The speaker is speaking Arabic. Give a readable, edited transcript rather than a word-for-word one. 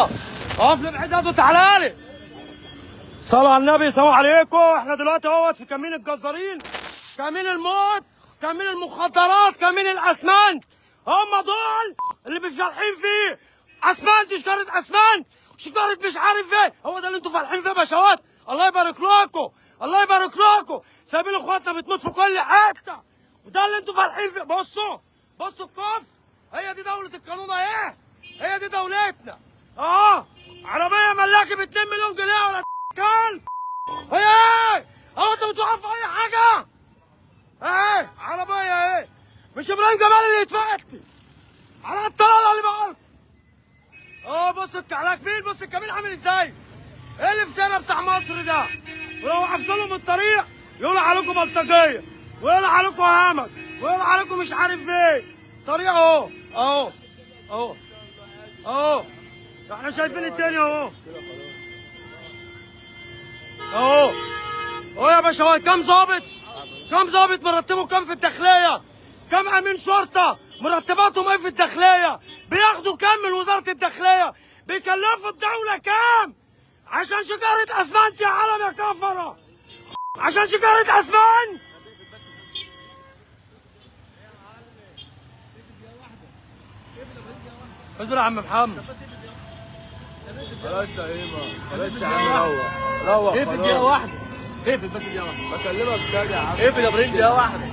اقف لي بعيد وتعالى لي. صلوا على النبي. سلام عليكم. احنا دلوقتي اهوت في كمين الجزارين، كمين الموت، كمين المخدرات، كمين الاسمنت. هم دول اللي مش فالحين فيه. اسمنت، شجره اسمنت، شجره مش عارف ايه. هو ده اللي انتوا فالحين فيه يا باشوات. الله يبارك لكم، الله يبارك لكم. سايبين اخواتنا بتموت في كل حته، وده اللي انتوا فالحين فيه. بصوا بصوا الكفر. هي دي دوله القانون اهي، هي دي دولتنا. عربيه ملاكي ب 2 مليون جنيه ولا كلب. ايه هو انت بتوقف في اي حاجه؟ ايه عربيه ايه؟ مش ابراهيم جمال اللي يتفقتي على الطلاله اللي بقول. بص على كمين، بص الكمين عامل ازاي؟ ايه الافتراء بتاع مصر ده؟ ولو وقفت لهم الطريق يقولوا عليكم بلطجيه، ويقولوا عليكم همج، ويقولوا عليكم مش عارف ايه. طريق اهو اهو اهو اهو، احنا شايفين التاني اهو اهو اهو يا باشا. كام ظابط، كام ظابط مرتبه كام في الداخليه؟ كام امين شرطه مرتباتهم ايه في الداخليه؟ بياخدوا كام من وزاره الداخليه؟ بيكلفوا الدوله كام عشان شجره اسمنت يا عالم يا كفره؟ عشان شجره اسمنت. اصبر يا عم محمد. خلاص يا هيما، خلاص يا عم، روح اقفل دقيقة واحدة، اقفل بس دقيقة واحدة. بكلمك تاني يا عم. اقفل يا ابراهيم دقيقة واحدة.